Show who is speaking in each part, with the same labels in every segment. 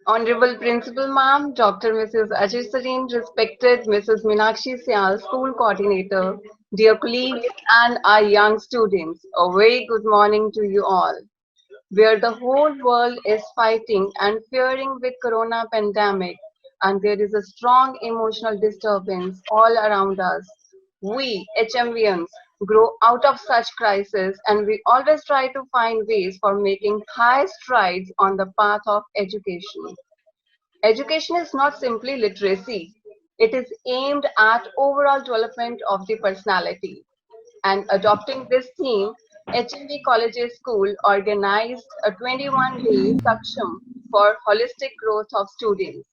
Speaker 1: Honorable Principal Ma'am, Dr. Mrs. Ajay Sareen, respected Mrs. Meenakshi Syal, School Coordinator, dear colleagues and our young students, a very good morning to you all. Where the whole world is fighting and fearing with corona pandemic and there is a strong emotional disturbance all around us, we HMVians grow out of such crisis and we always try to find ways for making high strides on the path of education. Education is not simply literacy, it is aimed at overall development of the personality. And adopting this theme, HMV Colleges School organized a 21-day Saksham for holistic growth of students.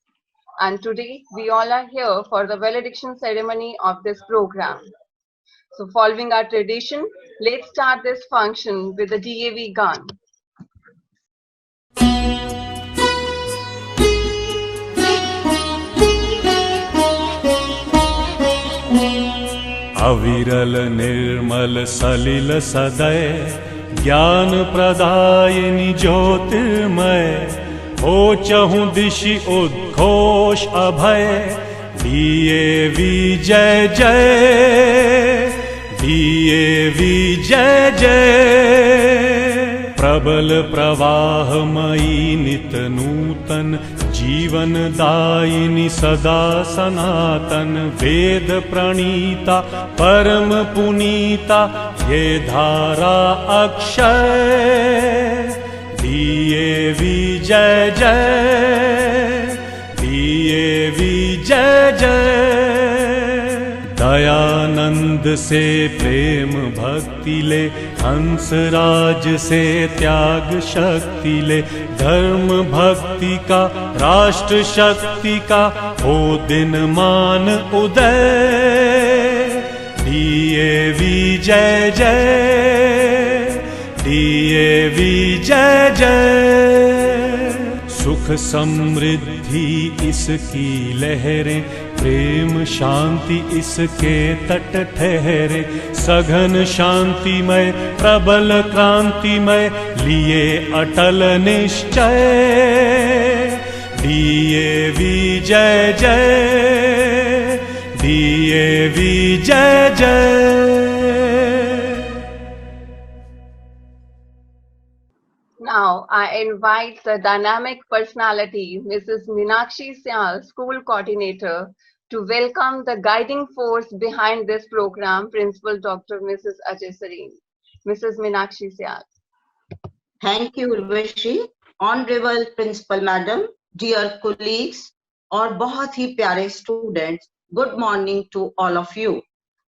Speaker 1: And today we all are here for the valediction ceremony of this program. So following our tradition, let's start this function with the DAV gun.
Speaker 2: अविरल निर्मल सलिल सदय ज्ञान प्रदायिनी ज्योतिर्मय हो चहु दिशि उद्घोष अभय दिए विजय जय दिए विजय जय प्रबल प्रवाहमयी नित नूतन जीवन दायिनी सदा सनातन वेद प्रणीता परम पुनीता ये धारा अक्षय दिए विजय जय दिए विजय जय दयानंद से प्रेम भक्ति ले हंसराज से त्याग शक्ति ले धर्म भक्ति का राष्ट्र शक्ति का हो दिन मान उदय दिए विजय जय दिए विजय जय सुख समृद्धि इसकी लहरें प्रेम शांति इसके तट ठहरे सघन शांतिमय प्रबल क्रांतिमय लिए अटल निश्चय दिए विजय जय दिए विजय जय।
Speaker 1: Now, I invite the dynamic personality, Mrs. Meenakshi Syal, School Coordinator, to welcome the guiding force behind this program, Principal Dr. Mrs. Ajay Sareen. Mrs. Meenakshi Syal.
Speaker 3: Thank you, Urvashi. Honorable Principal Madam, dear colleagues, और बहुत ही प्यारे students, good morning to all of you.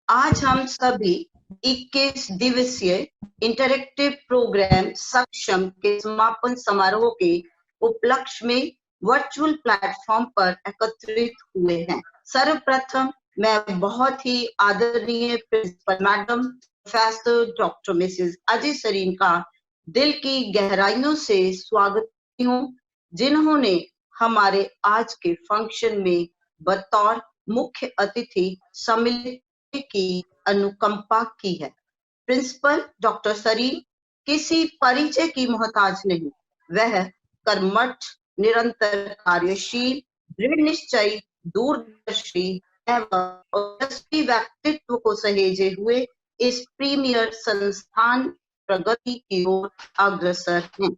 Speaker 3: आज हम सभी 21 दिवसीय interactive programme सक्षम के समापन समारोह के उपलक्ष्य में वर्चुअल प्लेटफॉर्म पर एकत्रित हुए हैं। सर्वप्रथम मैं बहुत ही आदरणीय principal madam professor doctor Mrs Ajay Sarin का दिल की गहराइयों से स्वागत करती हूँ, जिन्होंने हमारे आज के फंक्शन में बतौर मुख्य अतिथि सम्मिलित की अनुकंपा की है। प्रिंसिपल डॉक्टर सरीन किसी परिचय की मोहताज नहीं, वह कर्मठ, निरंतर कार्यशील, दृढ़ निश्चयी, दूरदर्शी एवं व्यक्तित्व को सहेजे हुए इस प्रीमियर संस्थान प्रगति की ओर अग्रसर हैं।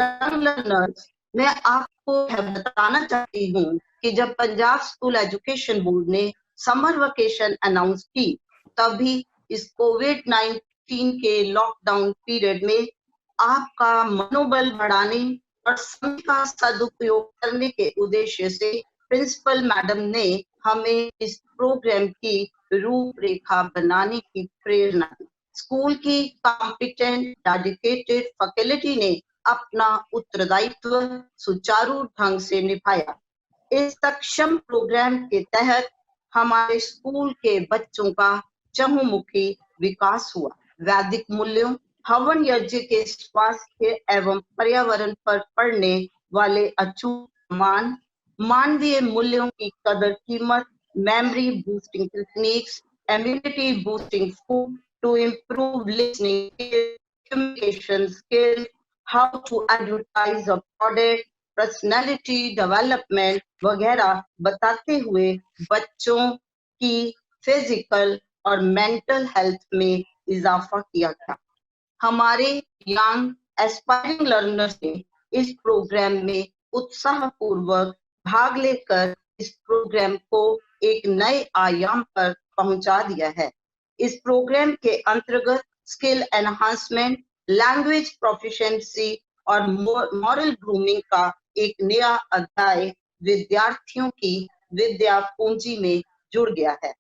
Speaker 3: यंग लर्नर्स, मैं आपको बताना चाहती हूँ कि जब पंजाब स्कूल एजुकेशन बोर्ड ने समर वेकेशन अनाउंस की, तभी इस कोविड-19 के लॉकडाउन पीरियड में आपका मनोबल बढ़ाने और समय का सदुपयोग करने के उद्देश्य से प्रिंसिपल मैडम ने हमें इस प्रोग्राम की रूपरेखा बनाने की प्रेरणा दी। स्कूल की कॉम्पिटेंट डेडिकेटेड फैकल्टी ने अपना उत्तरदायित्व सुचारू ढंग से निभाया। इस सक्षम प्रोग्राम के तहत हमारे स्कूल के बच्चों का चहुमुखी विकास हुआ। वैदिक मूल्यों, हवन यज्ञ के स्वास्थ्य एवं पर्यावरण पर पड़ने वाले अचूक मान, मानवीय मूल्यों की कदर कीमत, memory boosting techniques, immunity boosting food to improve listening skills, communication skills, how to advertise a product, personality development वगैरह बताते हुए बच्चों की फिजिकल और मेंटल हेल्थ में इजाफा किया गया। हमारे यंग एस्पायरिंग लर्नर्स ने इस प्रोग्राम में उत्साह पूर्वक भाग लेकर इस प्रोग्राम को एक नए आयाम पर पहुंचा दिया है। इस प्रोग्राम के अंतर्गत स्किल एनहांसमेंट, लैंग्वेज प्रोफिशिएंसी और मॉरल ग्रूमिंग का एक नया अध्याय विद्यार्थियों की विद्या पूंजी में जुड़ गया है।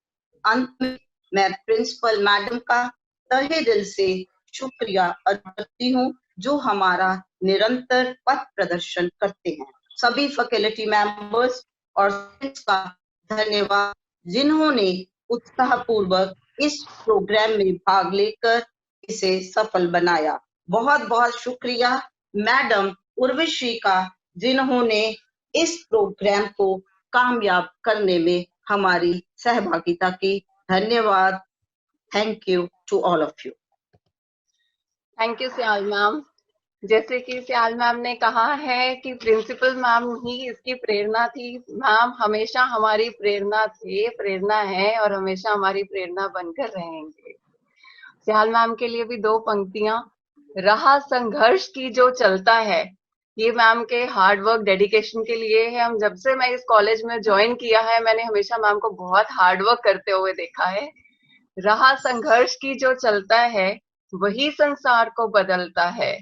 Speaker 3: अंत में मैं प्रिंसिपल मैडम का तहे दिल से शुक्रिया अदा करती हूँ, जो हमारा निरंतर पथ प्रदर्शन करते हैं। सभी फैकल्टी मेंबर्स और स्टूडेंट्स का धन्यवाद, जिन्होंने उत्साहपूर्वक इस प्रोग्राम में भाग लेकर इसे सफल बनाया। बहुत बहुत शुक्रिया मैडम उर्वशी का, जिन्होंने इस प्रोग्राम को कामयाब करने में हमारी सहभागिता की। धन्यवाद। Thank you to all of you.
Speaker 1: Thank you Sial ma'am. जैसे कि सियाल मैम ने कहा है कि प्रिंसिपल मैम ही इसकी प्रेरणा थी। मैम हमेशा हमारी प्रेरणा थे, प्रेरणा है और हमेशा हमारी प्रेरणा बनकर रहेंगे। सियाल मैम के लिए भी दो पंक्तियां। रहा संघर्ष की जो चलता है, ये मैम के हार्ड वर्क डेडिकेशन के लिए है। हम जब से मैं इस कॉलेज में ज्वाइन किया है, मैंने हमेशा मैम को बहुत हार्ड वर्क करते हुए देखा है। रहा संघर्ष की जो चलता है, वही संसार को बदलता है।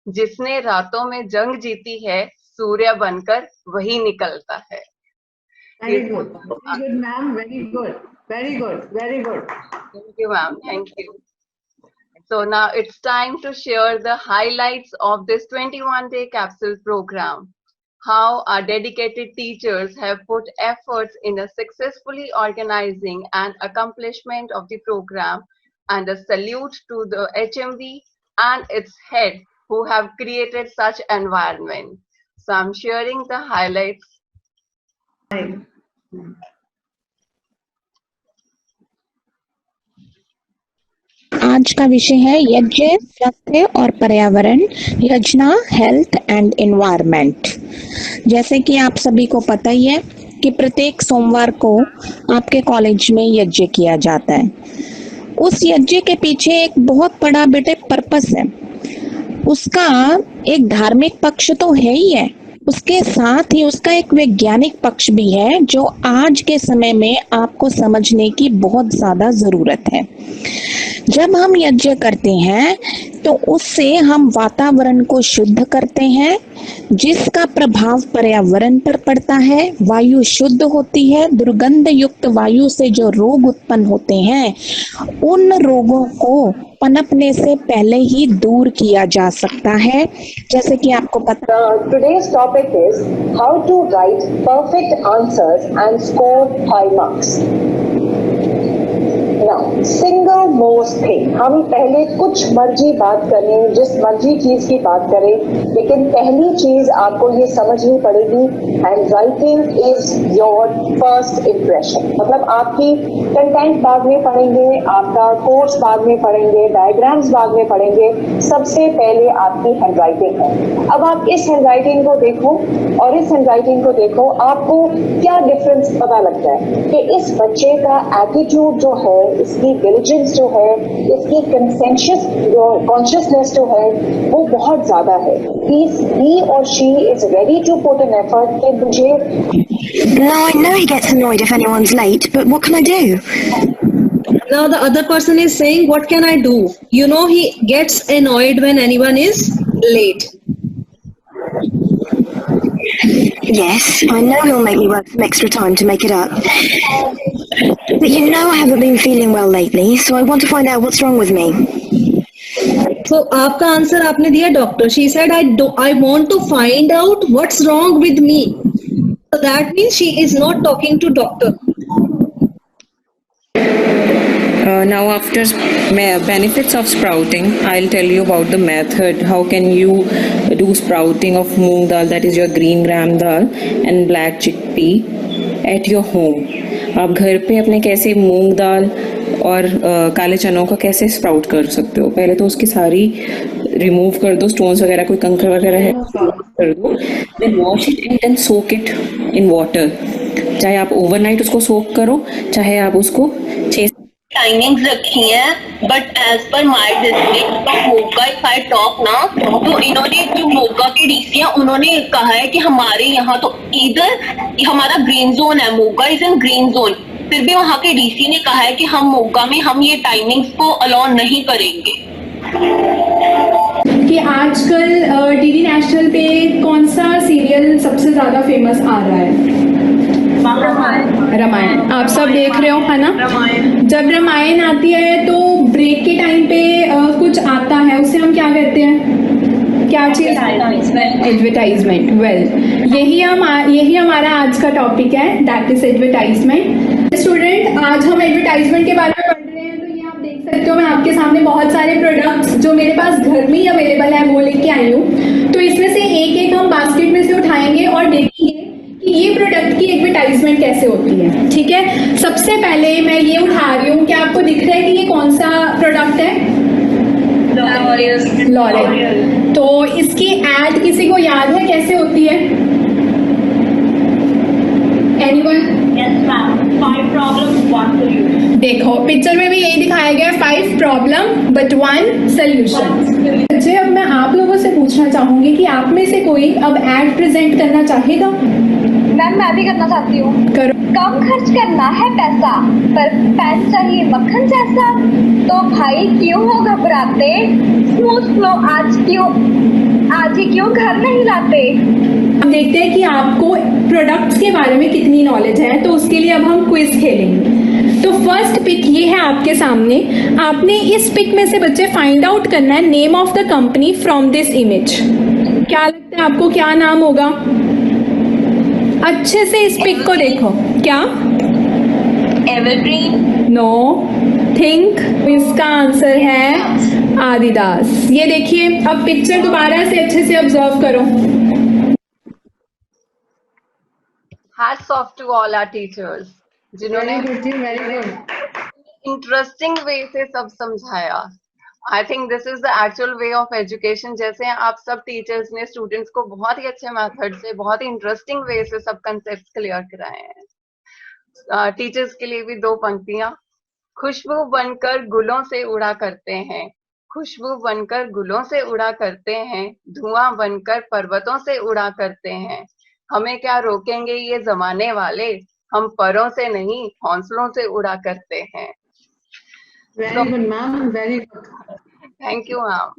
Speaker 1: जिसने रातों में जंग जीती है, सूर्य बनकर वही निकलता है।
Speaker 4: Very good, ma'am. Very good, very good, very good.
Speaker 1: Thank you, ma'am. Thank you. So now it's time to share the highlights of this 21-day capsule program. How our dedicated teachers have put efforts in a successfully organizing and accomplishment of the program, and a salute to the HMV and its head who have created such environment. So I'm sharing the highlights.
Speaker 5: आज का विषय है यज्ञ, स्वास्थ्य और पर्यावरण, योजना, health and environment. जैसे कि आप सभी को पता ही है कि प्रत्येक सोमवार को आपके कॉलेज में यज्ञ किया जाता है। उस यज्ञ के पीछे एक बहुत बड़ा बेटे पर्पस है। उसका एक धार्मिक पक्ष तो है ही है, उसके साथ ही उसका एक वैज्ञानिक पक्ष भी है, जो आज के समय में आपको समझने की बहुत ज्यादा जरूरत है। जब हम यज्ञ करते हैं तो उससे हम वातावरण को शुद्ध करते हैं, जिसका प्रभाव पर्यावरण पर पड़ता है। वायु शुद्ध होती है। दुर्गंध युक्त वायु से जो रोग उत्पन्न होते हैं, उन रोगों को पनपने से पहले ही दूर किया जा सकता है। जैसे कि आपको पता,
Speaker 6: today's topic is how to write perfect answers and score high marks. Now, single most thing, हम पहले कुछ मर्जी बात करें, जिस मर्जी चीज की बात करें, लेकिन पहली चीज आपको ये समझनी पड़ेगी, and writing is your first impression. मतलब आपकी कंटेंट बाद में पढ़ेंगे, आपका कोर्स बाद में पढ़ेंगे, डायग्राम्स बाद में पढ़ेंगे, सबसे पहले आपकी हैंड राइटिंग है। अब आप इस हैंड राइटिंग को देखो और इस हैंड राइटिंग को देखो, आपको क्या डिफरेंस पता लगता है कि इस बच्चे का एटीट्यूड जो है, इसकी डिलिजेंस जो है, इसकी कॉन्शियसनेस जो है, वो बहुत ज्यादा है। He or she is ready to put an effort कि मुझे।
Speaker 7: Now I know he gets annoyed if anyone's late, but what can I do?
Speaker 8: Now the other person is saying, what can I do? You know, he gets annoyed when anyone is late.
Speaker 7: Yes, I know he'll make me work some extra time to make it up. But you know I haven't been feeling well lately, so I want to find out what's wrong with me.
Speaker 8: So आपका answer आपने दिया doctor. She said, I want to find out what's wrong with me. So that means she is not talking to doctor.
Speaker 9: Now after benefits of sprouting, I'll tell you about the method. How can you do sprouting of moong dal, that is your green gram dal, and black chickpea at your home. आप घर पे अपने कैसे मूंग दाल और काले चनों का कैसे स्प्राउट कर सकते हो। पहले तो उसकी सारी रिमूव कर दो, स्टोन्स वगैरह, कोई कंकर वगैरह है कर दो। Then wash it and then soak it in water. चाहे आप ओवरनाइट उसको सोक करो, चाहे आप उसको 6
Speaker 10: टाइमिंग्स रखी है, but as per my district Moga if I talk ना, तो इन्होंने जो मोगा के डीसी है उन्होंने कहा है कि हमारे यहाँ तो इधर हमारा ग्रीन जोन है, Moga is in green zone, फिर भी वहाँ के डीसी ने कहा है कि हम मोगा में हम ये टाइमिंग्स को अलाउ नहीं करेंगे।
Speaker 11: कि आजकल डीडी नेशनल पे कौन सा सीरियल सबसे ज्यादा फेमस आ रहा है? रामायण। आप सब देख रहे हो है ना? जब रामायण आती है तो ब्रेक के टाइम पे कुछ आता है, उससे हम क्या कहते हैं? क्या चीज? एडवर्टाइजमेंट। वेल, यही हमारा आज का टॉपिक है, दैट इज एडवर्टाइजमेंट। स्टूडेंट, आज हम एडवर्टाइजमेंट के बारे में पढ़ रहे हैं। तो ये आप देख सकते हो, मैं आपके सामने बहुत सारे प्रोडक्ट्स जो मेरे पास घर में ही अवेलेबल है वो लेके आई हूँ। तो इसमें से एक एक हम बास्केट में से उठाएंगे और देखेंगे कि ये प्रोडक्ट की एडवर्टाइजमेंट कैसे होती है। ठीक है, सबसे पहले मैं ये उठा रही हूँ। क्या आपको दिख रहा है कि ये कौन सा प्रोडक्ट है? लॉरियल। तो इसकी एड किसी को याद है कैसे होती है? Anyone?
Speaker 10: Yes ma'am, 5 problems 1 solution.
Speaker 11: देखो पिक्चर में भी यही दिखाया गया, 5 प्रॉब्लम बट 1 सॉल्यूशन। बच्चे, अब मैं आप लोगों से पूछना चाहूंगी कि आप में से कोई अब एड प्रेजेंट करना चाहेगा?
Speaker 12: मैम, मैं भी करना चाहती हूँ।
Speaker 11: करो।
Speaker 12: कम खर्च करना है पैसा, पर पैन चाहिए मक्खन जैसा, तो भाई क्यों हो घबराते, स्मूथ फ्लो आज ही क्यों घर नहीं लाते।
Speaker 11: हम देखते हैं कि आपको प्रोडक्ट्स के बारे में कितनी नॉलेज है, तो उसके लिए अब हम क्विज खेलेंगे। तो फर्स्ट पिक ये है आपके सामने। आपने इस पिक में से बच्चे फाइंड आउट करना है name of the company from this image. क्या लगता है आपको, क्या नाम होगा? अच्छे से इस पिक को देखो। क्या?
Speaker 10: एवरग्रीन?
Speaker 11: No, think. इसका आंसर है आदिदास। ये देखिए, अब पिक्चर दोबारा से अच्छे से ऑब्जर्व करो।
Speaker 1: Hats off to all our teachers जिन्होंने इंटरेस्टिंग वे से सब समझाया। I think this is the actual way of education. जैसे आप सब टीचर्स ने स्टूडेंट्स को बहुत ही अच्छे मेथड से, बहुत ही इंटरेस्टिंग वे से सब कंसेप्ट क्लियर कराए हैं। टीचर्स के लिए भी 2 पंक्तियां। खुशबू बनकर गुलों से उड़ा करते हैं, खुशबू बनकर गुलों से उड़ा करते हैं, धुआं बनकर पर्वतों से उड़ा करते हैं, हमें क्या रोकेंगे ये जमाने वाले, हम परों से नहीं हौसलों से उड़ा करते हैं।
Speaker 4: Very good, ma'am. Very good.
Speaker 1: Thank you, ma'am.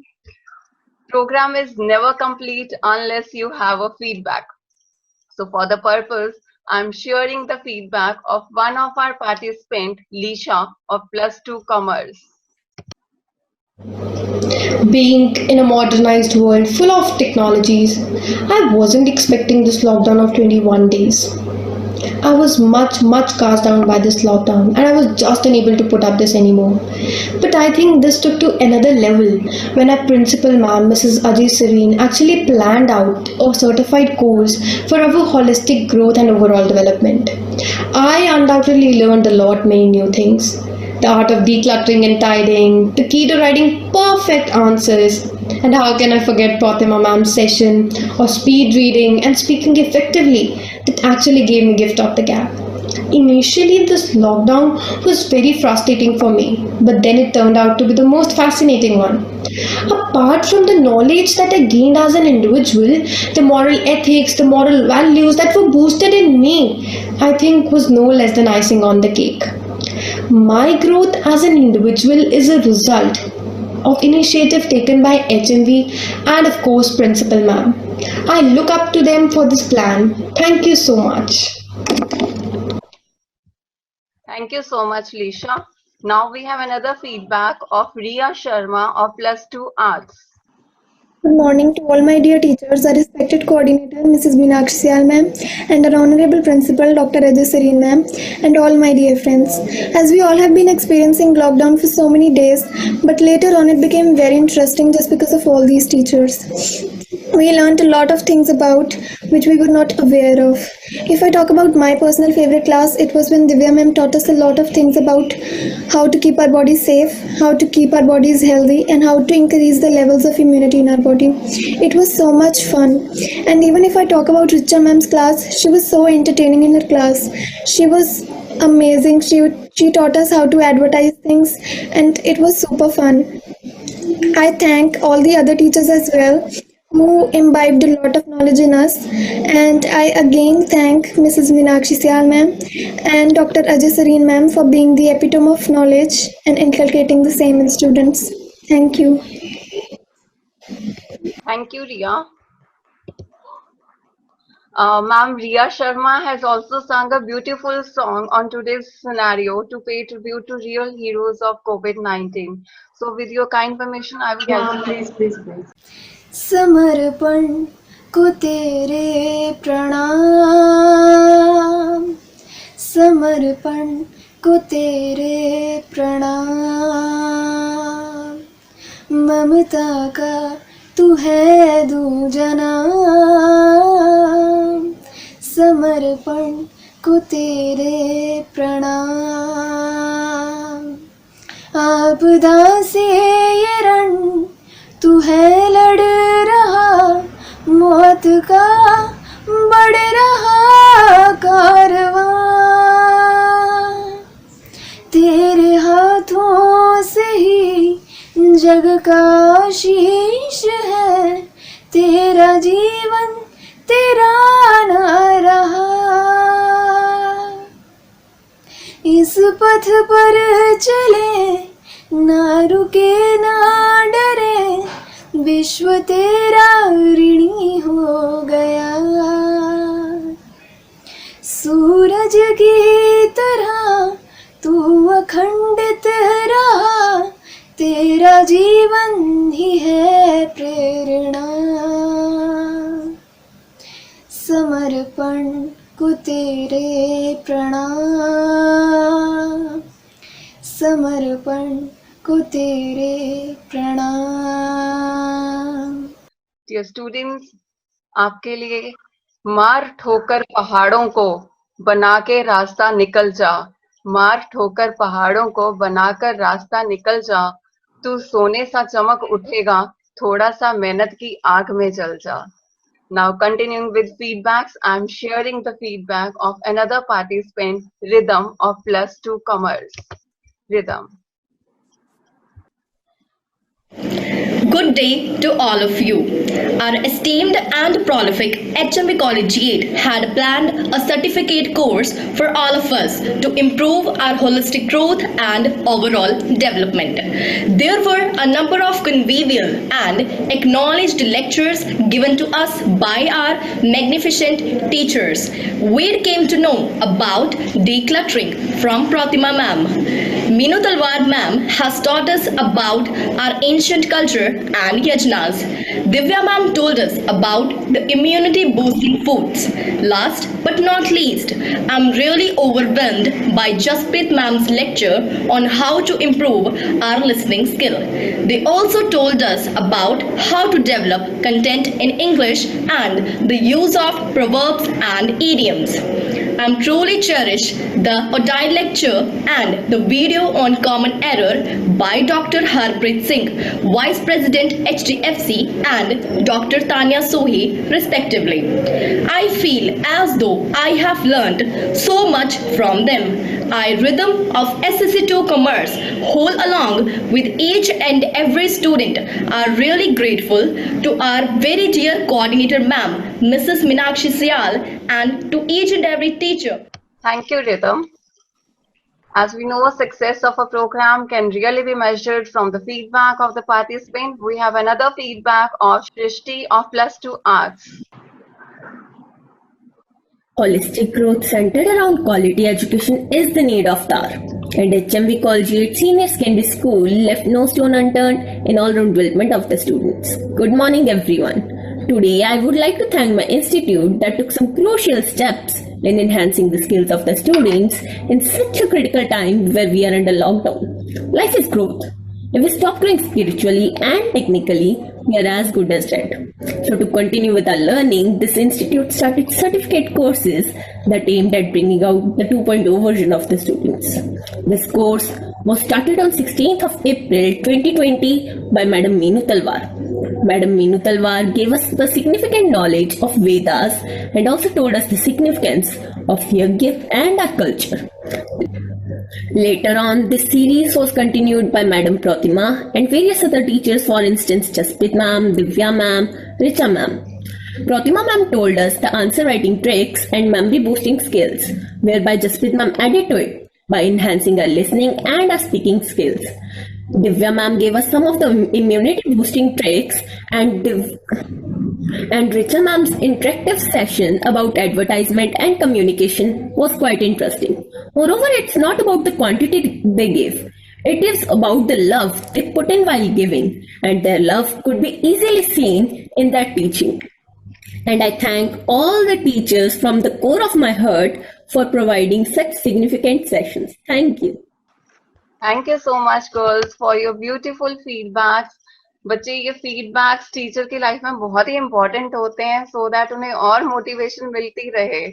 Speaker 1: Program is never complete unless you have a feedback. So for the purpose, I'm sharing the feedback of one of our participant, Lisha of +2 Commerce.
Speaker 13: Being in a modernized world full of technologies, I wasn't expecting this lockdown of 21 days. I was much cast down by this lockdown and I was just unable to put up this anymore. But I think this took to another level when our principal ma'am, Mrs. Ajay Serene, actually planned out a certified course for our holistic growth and overall development. I undoubtedly learned a lot, many new things. The art of decluttering and tidying, the key to writing perfect answers, and how can I forget Pratima ma'am's session or speed reading and speaking effectively that actually gave me gift of the gap. Initially, this lockdown was very frustrating for me, but then it turned out to be the most fascinating one. Apart from the knowledge that I gained as an individual, the moral ethics, the moral values that were boosted in me, I think was no less than icing on the cake. My growth as an individual is a result of initiative taken by HMV and of course Principal Ma'am. I look up to them for this plan. Thank you so much.
Speaker 1: Thank you so much, Lisha. Now we have another feedback of Riya Sharma of +2 Arts.
Speaker 14: Good morning to all my dear teachers, our respected coordinator Mrs. Meenakshi Syal ma'am, and our honorable principal Dr. Ajay Serene ma'am, and all my dear friends. As we all have been experiencing lockdown for so many days, but later on it became very interesting just because of all these teachers. We learned a lot of things about which we were not aware of. If I talk about my personal favorite class, it was when Divya ma'am taught us a lot of things about how to keep our bodies safe, how to keep our bodies healthy, and how to increase the levels of immunity in our body. It was so much fun. And even if I talk about Richa ma'am's class, she was so entertaining in her class. She was amazing. She taught us how to advertise things, and it was super fun. I thank all the other teachers as well who imbibed a lot of knowledge in us, and I again thank Mrs. Meenakshi Syal ma'am and Dr. Ajay Sareen ma'am for being the epitome of knowledge and inculcating the same in students. Thank you.
Speaker 1: Thank you, Riya. Ma'am Riya Sharma has also sung a beautiful song on today's scenario to pay tribute to real heroes of COVID-19. So with your kind permission, I will also...
Speaker 4: Please.
Speaker 14: समर्पण को तेरे प्रणाम, समर्पण को तेरे प्रणाम, ममता का तू है दूजना, समर्पण को तेरे प्रणाम, आपदा से ये रण तू है लड़ रहा, मौत का बढ़ रहा कारवां, तेरे हाथों से ही जग का शीश है, तेरा जीवन तेरा ना रहा, इस पथ पर चले ना रुके ना डरे, विश्व तेरा ऋणी हो गया, सूरज की तरह तू अखंडित रहा, तेरा जीवन ही है प्रेरणा, समर्पण को तेरे प्रणाम, समर्पण को तेरे प्रणाम।
Speaker 1: Dear students, आपके लिए मार ठोकर पहाड़ों को बना के रास्ता निकल जा, मार ठोकर पहाड़ों को बनाकर रास्ता निकल जा, तू सोने सा चमक उठेगा, थोड़ा सा मेहनत की आग में जल जा. Now continuing with feedbacks, I am sharing the feedback of another participant, Rhythm of +2 Commerce. Rhythm.
Speaker 15: Good day to all of you. Our esteemed and prolific HMB Collegiate had planned a certificate course for all of us to improve our holistic growth and overall development. There were a number of convivial and acknowledged lectures given to us by our magnificent teachers. We came to know about decluttering from Pratima ma'am. Meenu Talwar ma'am has taught us about our ancient culture and yajnas. Divya ma'am told us about the immunity boosting foods. Last but not least, I'm really overwhelmed by Jasprit ma'am's lecture on how to improve our listening skill. They also told us about how to develop content in English and the use of proverbs and idioms. I'm truly cherish the Odai lecture and the video on common error by Dr. Harpreet Singh, Vice President HDFC, and Dr. Tanya Sohi, respectively. I feel as though I have learned so much from them. I, Rhythm of SSC2 Commerce, whole along with each and every student, are really grateful to our very dear coordinator ma'am, Mrs. Meenakshi Syal, and to each and every teacher.
Speaker 1: Thank you, Rhythm. As we know, success of a program can really be measured from the feedback of the participant. We have another feedback of Shrishti of +2 Arts.
Speaker 16: Holistic growth centered around quality education is the need of the hour. And HMB Collegiate Senior Secondary School left no stone unturned in all-round development of the students. Good morning, everyone. Today, I would like to thank my institute that took some crucial steps in enhancing the skills of the students in such a critical time where we are under lockdown. Life is growth. If we stop growing spiritually and technically, we are as good as that. So to continue with our learning, this institute started certificate courses that aimed at bringing out the 2.0 version of the students. This course was started on 16th of April 2020 by Madam Meenu Talwar. Madam Meenu Talwar gave us the significant knowledge of Vedas and also told us the significance of Yajna and our culture. Later on, this series was continued by Madam Pratima and various other teachers, for instance, Jasprit ma'am, Divya ma'am, Richa ma'am. Pratima ma'am told us the answer writing tricks and memory boosting skills, whereby Jasprit ma'am added to it by enhancing our listening and our speaking skills. Divya ma'am gave us some of the immunity boosting tricks, and Richa ma'am's interactive session about advertisement and communication was quite interesting. Moreover, it's not about the quantity they give. It is about the love they put in while giving, and their love could be easily seen in that teaching. And I thank all the teachers from the core of my heart for providing such significant sessions. Thank you.
Speaker 1: Thank you so much, girls, for your beautiful feedbacks. बच्चे ये feedbacks teacher की life में बहुत ही important होते हैं so that उन्हें और motivation मिलती रहे.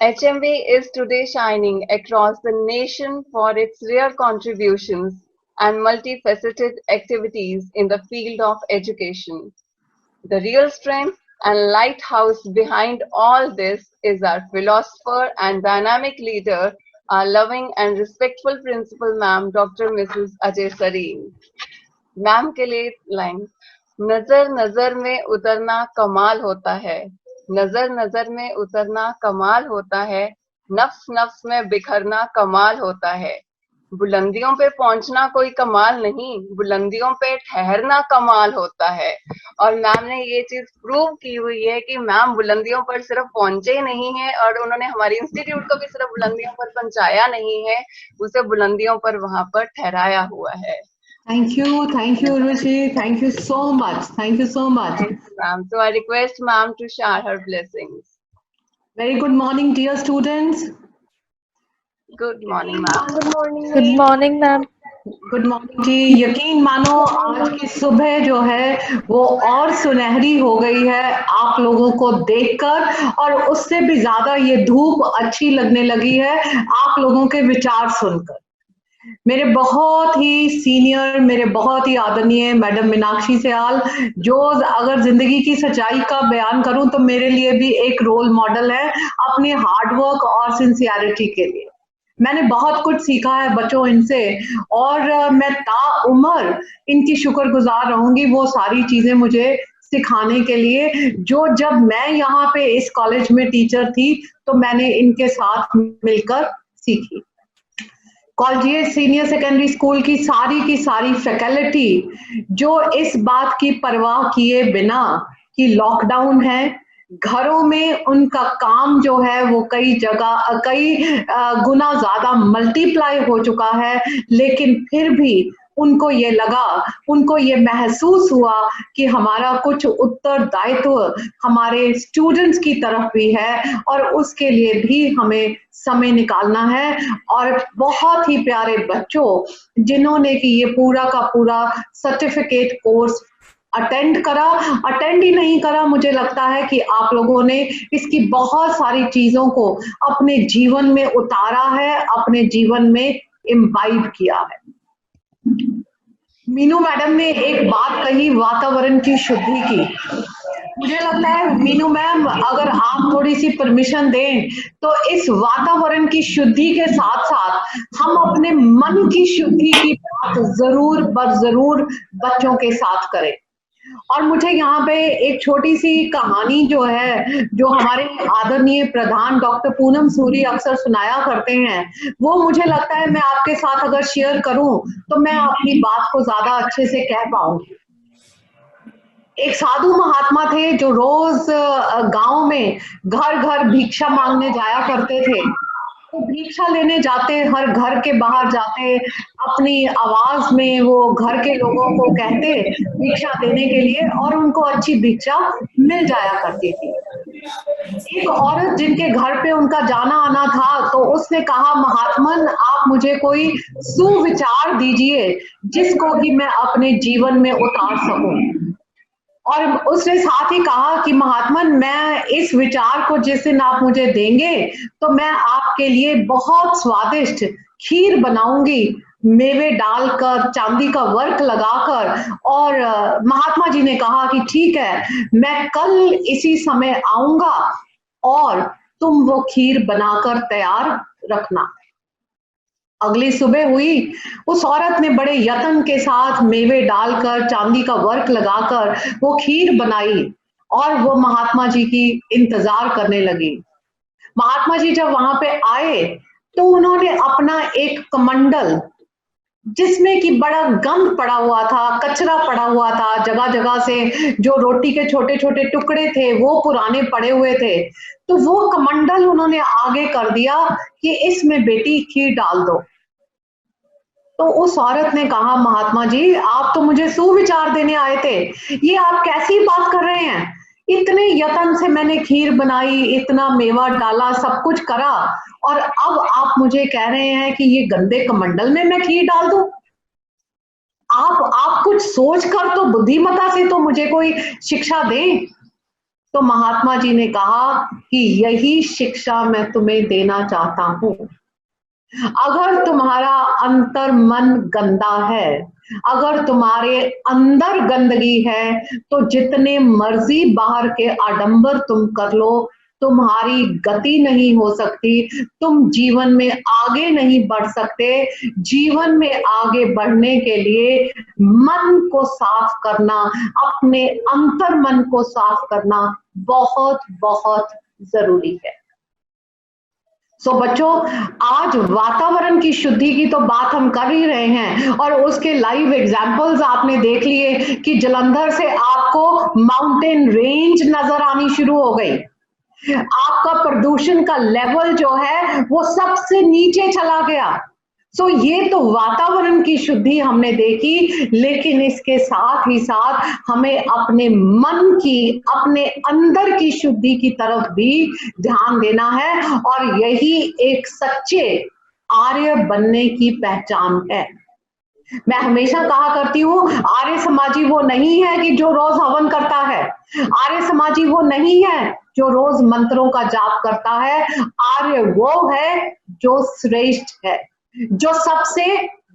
Speaker 1: HMV is today shining across the nation for its rare contributions and multifaceted activities in the field of education. The real strength and lighthouse behind all this is our philosopher and dynamic leader, our loving and respectful principal ma'am, Dr. Mrs. Ajay Sareen. Ma'am के लिए line, नजर नजर में उतरना कमाल होता है, नजर नजर में उतरना कमाल होता है, नफ्स नफ्स में बिखरना कमाल होता है, बुलंदियों पे पहुंचना कोई कमाल नहीं, बुलंदियों पे ठहरना कमाल होता है. और मैम ने ये चीज प्रूव की हुई है कि मैम बुलंदियों पर सिर्फ पहुंचे ही नहीं है और उन्होंने हमारी इंस्टीट्यूट को भी सिर्फ बुलंदियों पर पहुंचाया नहीं है, उसे बुलंदियों पर वहां पर ठहराया हुआ है.
Speaker 4: Thank you, Urvashi. Thank you so much. Thank you so much.
Speaker 1: Ma'am. So I request ma'am to share her blessings.
Speaker 4: Very good morning, dear students.
Speaker 1: Good morning, ma'am.
Speaker 12: Good morning.
Speaker 17: Good morning, ma'am.
Speaker 4: Good morning ji. यकीन मानो आज की सुबह जो है वो और सुनहरी हो गई है आप लोगों को देखकर, और उससे भी ज्यादा ये धूप अच्छी लगने लगी है आप लोगों के विचार सुनकर. मेरे बहुत ही सीनियर, मेरे बहुत ही आदरणीय मैडम मीनाक्षी सयाल, जो अगर जिंदगी की सच्चाई का बयान करूं तो मेरे लिए भी एक रोल मॉडल है अपने हार्डवर्क और सिंसियरिटी के लिए. मैंने बहुत कुछ सीखा है बच्चों इनसे, और मैं ताउम्र इनकी शुक्रगुजार रहूंगी वो सारी चीजें मुझे सिखाने के लिए, जो जब मैं यहाँ पे इस कॉलेज में टीचर थी तो मैंने इनके साथ मिलकर सीखी. कॉलेजिएट सीनियर सेकेंडरी स्कूल की सारी फैकल्टी जो इस बात की परवाह किए बिना कि लॉकडाउन है, घरों में उनका काम जो है वो कई गुना ज्यादा मल्टीप्लाई हो चुका है, लेकिन फिर भी उनको ये महसूस हुआ कि हमारा कुछ उत्तरदायित्व हमारे स्टूडेंट्स की तरफ भी है और उसके लिए भी हमें समय निकालना है. और बहुत ही प्यारे बच्चों जिन्होंने कि ये पूरा का पूरा सर्टिफिकेट कोर्स अटेंड ही नहीं करा, मुझे लगता है कि आप लोगों ने इसकी बहुत सारी चीजों को अपने जीवन में उतारा है, अपने जीवन में इम्बाइब किया है. मीनू मैडम ने एक बात कही वातावरण की शुद्धि की. मुझे लगता है मीनू मैम अगर आप थोड़ी सी परमिशन दें तो इस वातावरण की शुद्धि के साथ साथ हम अपने मन की शुद्धि की बात जरूर बच्चों के साथ करें. और मुझे यहाँ पे एक छोटी सी कहानी जो है, जो हमारे आदरणीय प्रधान डॉक्टर पूनम सूरी अक्सर सुनाया करते हैं, वो मुझे लगता है मैं आपके साथ अगर शेयर करूं तो मैं अपनी बात को ज्यादा अच्छे से कह पाऊंगी. एक साधु महात्मा थे जो रोज गांव में घर घर भिक्षा मांगने जाया करते थे. तो भिक्षा लेने जाते, हर घर के बाहर जाते, अपनी आवाज में वो घर के लोगों को कहते भिक्षा देने के लिए, और उनको अच्छी भिक्षा मिल जाया करती थी. एक औरत जिनके घर पे उनका जाना आना था, तो उसने कहा, महात्मन आप मुझे कोई सुविचार दीजिए जिसको कि मैं अपने जीवन में उतार सकूं. और उसने साथ ही कहा कि महात्मन, मैं इस विचार को जिस दिन आप मुझे देंगे तो मैं आपके लिए बहुत स्वादिष्ट खीर बनाऊंगी, मेवे डालकर, चांदी का वर्क लगाकर। और महात्मा जी ने कहा कि ठीक है, मैं कल इसी समय आऊंगा और तुम वो खीर बनाकर तैयार रखना। अगली सुबह हुई, उस औरत ने बड़े यत्न के साथ मेवे डालकर, चांदी का वर्क लगाकर वो खीर बनाई और वो महात्मा जी की इंतजार करने लगी। महात्मा जी जब वहां पे आए तो उन्होंने अपना एक कमंडल, जिसमें कि बड़ा गंद पड़ा हुआ था, कचरा पड़ा हुआ था, जगह जगह से जो रोटी के छोटे छोटे टुकड़े थे वो पुराने पड़े हुए थे, तो वो कमंडल उन्होंने आगे कर दिया कि इसमें बेटी खीर डाल दो। तो उस औरत ने कहा, महात्मा जी, आप तो मुझे सुविचार देने आए थे, ये आप कैसी बात कर रहे हैं? इतने यत्न से मैंने खीर बनाई, इतना मेवा डाला, सब कुछ करा, और अब आप मुझे कह रहे हैं कि ये गंदे कमंडल में मैं खीर डाल दूं? आप कुछ सोच कर तो, बुद्धिमता से तो मुझे कोई शिक्षा दें। तो महात्मा जी ने कहा कि यही शिक्षा मैं तुम्हें देना चाहता हूं। अगर तुम्हारा अंतर मन गंदा है, अगर तुम्हारे अंदर गंदगी है, तो जितने मर्जी बाहर के आडंबर तुम कर लो, तुम्हारी गति नहीं हो सकती, तुम जीवन में आगे नहीं बढ़ सकते। जीवन में आगे बढ़ने के लिए मन को साफ करना, अपने अंतर मन को साफ करना बहुत बहुत जरूरी है। सो बच्चों, आज वातावरण की शुद्धि की तो बात हम कर ही रहे हैं, और उसके लाइव एग्जाम्पल्स आपने देख लिए कि जालंधर से आपको माउंटेन रेंज नजर आनी शुरू हो गई। आपका प्रदूषण का लेवल जो है वो सबसे नीचे चला गया। सो ये तो वातावरण की शुद्धि हमने देखी, लेकिन इसके साथ ही साथ हमें अपने मन की, अपने अंदर की शुद्धि की तरफ भी ध्यान देना है, और यही एक सच्चे आर्य बनने की पहचान है। मैं हमेशा कहा करती हूँ, आर्य समाजी वो नहीं है कि जो रोज हवन करता है, आर्य समाजी वो नहीं है जो रोज मंत्रों का जाप करता है। आर्य वो है जो श्रेष्ठ है, जो सबसे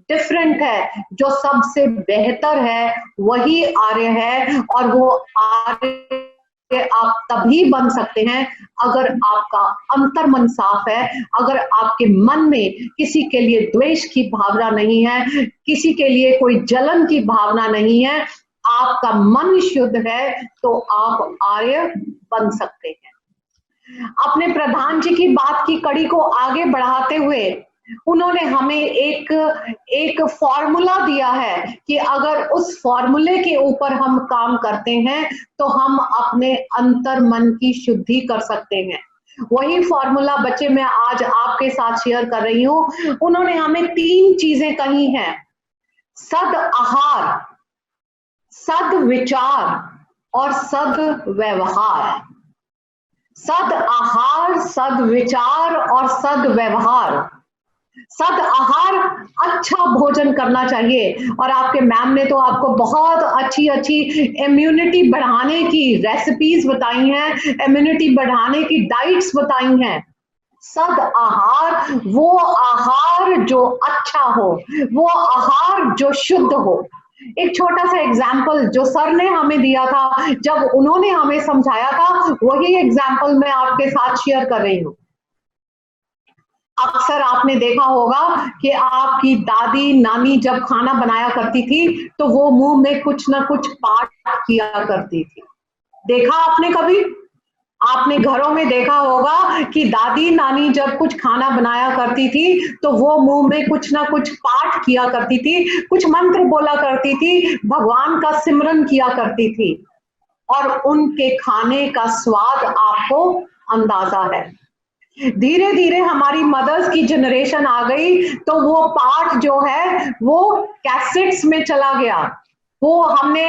Speaker 4: डिफरेंट है, जो सबसे बेहतर है, वही आर्य है। और वो आर्य आप तभी बन सकते हैं अगर आपका अंतर मन साफ है, अगर आपके मन में किसी के लिए द्वेष की भावना नहीं है, किसी के लिए कोई जलन की भावना नहीं है, आपका मन शुद्ध है, तो आप आर्य बन सकते हैं। अपने प्रधान जी की बात की कड़ी को आगे बढ़ाते हुए उन्होंने हमें एक फॉर्मूला दिया है कि अगर उस फॉर्मूले के ऊपर हम काम करते हैं तो हम अपने अंतर मन की शुद्धि कर सकते हैं। वही फॉर्मूला बच्चे मैं आज आपके साथ शेयर कर रही हूं। उन्होंने हमें 3 चीजें कही हैं: सद आहार, सद विचार और सद व्यवहार। सद आहार, सद विचार और सद व्यवहार। सद आहार, अच्छा भोजन करना चाहिए, और आपके मैम ने तो आपको बहुत अच्छी अच्छी इम्यूनिटी बढ़ाने की रेसिपीज बताई हैं, इम्यूनिटी बढ़ाने की डाइट्स बताई हैं। सद आहार, वो आहार जो अच्छा हो, वो आहार जो शुद्ध हो। एक छोटा सा एग्जाम्पल जो सर ने हमें दिया था, जब उन्होंने हमें समझाया था, वही एग्जाम्पल मैं आपके साथ शेयर कर रही हूँ। अक्सर आपने देखा होगा कि आपकी दादी नानी जब खाना बनाया करती थी तो वो मुंह में कुछ ना कुछ पाठ किया करती थी। देखा आपने कभी? आपने घरों में देखा होगा कि दादी नानी जब कुछ खाना बनाया करती थी तो वो मुंह में कुछ ना कुछ पाठ किया करती थी, कुछ मंत्र बोला करती थी, भगवान का सिमरन किया करती थी, और उनके खाने का स्वाद आपको अंदाजा है। धीरे धीरे हमारी मदर्स की जनरेशन आ गई तो वो पाठ जो है वो कैसेट्स में चला गया। वो हमने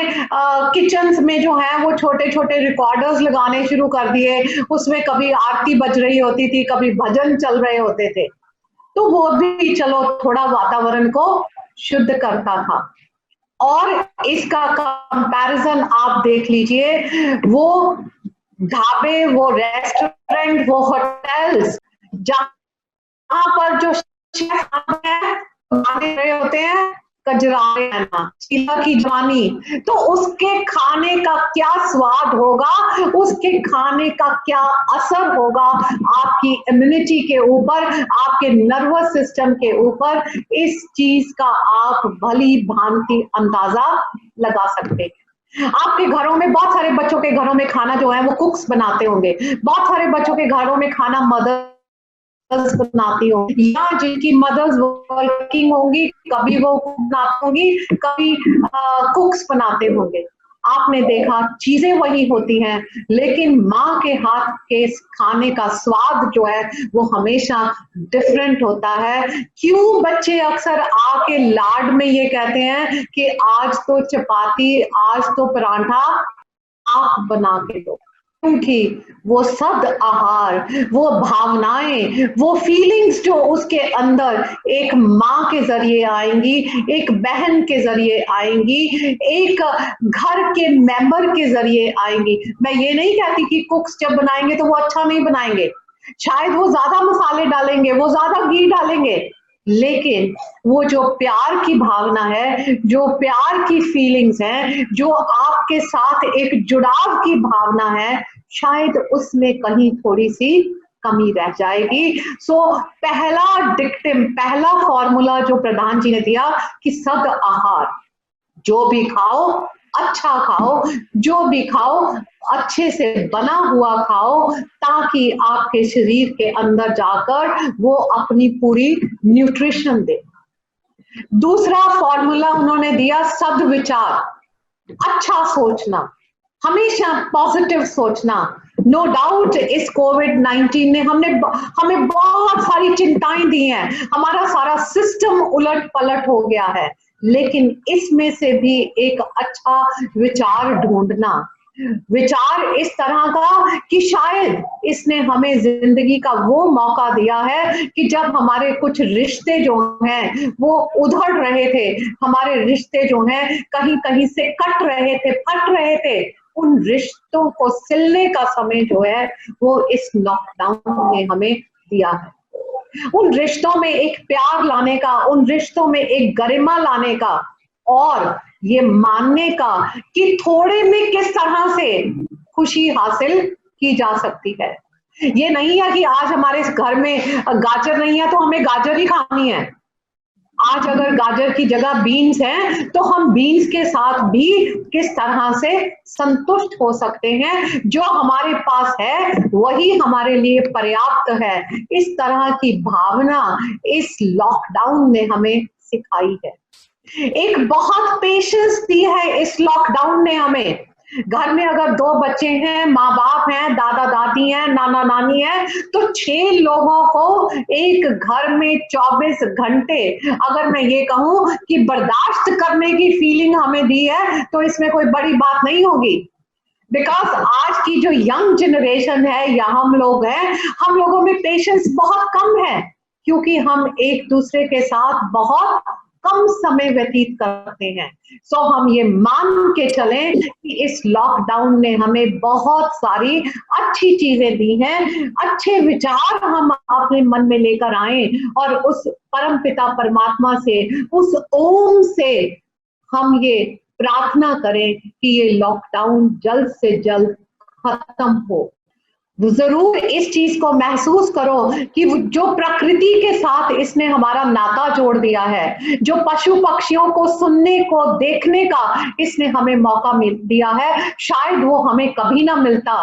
Speaker 4: किचन्स में जो है वो छोटे छोटे रिकॉर्डर्स लगाने शुरू कर दिए, उसमें कभी आरती बज रही होती थी, कभी भजन चल रहे होते थे, तो वो भी चलो थोड़ा वातावरण को शुद्ध करता था। और इसका कंपैरिजन आप देख लीजिए, वो ढाबे, वो रेस्टोरेंट, वो होटल्स जहां पर जो शेफ बना रहे होते हैं कजरारे रहना, शीला की जवानी, तो उसके खाने का क्या स्वाद होगा, उसके खाने का क्या असर होगा आपकी इम्यूनिटी के ऊपर, आपके नर्वस सिस्टम के ऊपर, इस चीज का आप भली भांति अंदाजा लगा सकते हैं। आपके घरों में बहुत सारे बच्चों के घरों में खाना जो है वो कुक्स बनाते होंगे, बहुत सारे बच्चों के घरों में खाना मदर बनाती हो, या जिनकी मदर्स वर्किंग होंगी, कभी वो बनाती होंगी, कभी कुक्स बनाते होंगे। आपने देखा चीजें वही होती हैं, लेकिन माँ के हाथ के खाने का स्वाद जो है वो हमेशा डिफरेंट होता है। क्यों बच्चे अक्सर आके लाड में ये कहते हैं कि आज तो चपाती, आज तो परांठा आप बना के दो, क्योंकि वो सद आहार, वो भावनाएं, वो फीलिंग्स जो उसके अंदर एक माँ के जरिए आएंगी, एक बहन के जरिए आएंगी, एक घर के मेंबर के जरिए आएंगी। मैं ये नहीं कहती कि कुक्स जब बनाएंगे तो वो अच्छा नहीं बनाएंगे, शायद वो ज्यादा मसाले डालेंगे, वो ज्यादा घी डालेंगे, लेकिन वो जो प्यार की भावना है, जो प्यार की फीलिंग्स हैं, जो आपके साथ एक जुड़ाव की भावना है, शायद उसमें कहीं थोड़ी सी कमी रह जाएगी। सो पहला डिक्टिम, पहला फॉर्मूला जो प्रधान जी ने दिया कि सद आहार, जो भी खाओ अच्छा खाओ, जो भी खाओ अच्छे से बना हुआ खाओ, ताकि आपके शरीर के अंदर जाकर वो अपनी पूरी न्यूट्रिशन दे। दूसरा फॉर्मूला उन्होंने दिया सद्विचार, अच्छा सोचना, हमेशा पॉजिटिव सोचना। नो डाउट इस कोविड-19 ने हमें बहुत सारी चिंताएं दी हैं, हमारा सारा सिस्टम उलट पलट हो गया है, लेकिन इसमें से भी एक अच्छा विचार ढूंढना, विचार इस तरह का कि शायद इसने हमें जिंदगी का वो मौका दिया है कि जब हमारे कुछ रिश्ते जो हैं वो उधड़ रहे थे, हमारे रिश्ते जो हैं कहीं कहीं से कट रहे थे, फट रहे थे, उन रिश्तों को सिलने का समय जो है वो इस लॉकडाउन ने हमें दिया है। उन रिश्तों में एक प्यार लाने का, उन रिश्तों में एक गरिमा लाने का, और ये मानने का कि थोड़े में किस तरह से खुशी हासिल की जा सकती है। ये नहीं है कि आज हमारे घर में गाजर नहीं है तो हमें गाजर ही खानी है। आज अगर गाजर की जगह बीन्स हैं तो हम बीन्स के साथ भी किस तरह से संतुष्ट हो सकते हैं, जो हमारे पास है वही हमारे लिए पर्याप्त है। इस तरह की भावना इस लॉकडाउन ने हमें सिखाई है। एक बहुत पेशेंस दी है इस लॉकडाउन ने हमें। घर में अगर 2 बच्चे हैं, माँ बाप हैं, दादा दादी हैं, नाना नानी है, तो 6 लोगों को एक घर में 24 घंटे, अगर मैं ये कहूं कि बर्दाश्त करने की फीलिंग हमें दी है, तो इसमें कोई बड़ी बात नहीं होगी। बिकॉज आज की जो यंग जनरेशन है या हम लोग हैं, हम लोगों में पेशेंस बहुत कम है, क्योंकि हम एक दूसरे के साथ बहुत कम समय व्यतीत करते हैं। सो हम ये मान के चलें कि इस लॉकडाउन ने हमें बहुत सारी अच्छी चीजें दी हैं, अच्छे विचार हम अपने मन में लेकर आए, और उस परम पिता परमात्मा से, उस ओम से हम ये प्रार्थना करें कि ये लॉकडाउन जल्द से जल्द खत्म हो। जरूर इस चीज को महसूस करो कि जो प्रकृति के साथ इसने हमारा नाता जोड़ दिया है, जो पशु पक्षियों को सुनने को, देखने का इसने हमें मौका दिया है, शायद वो हमें कभी ना मिलता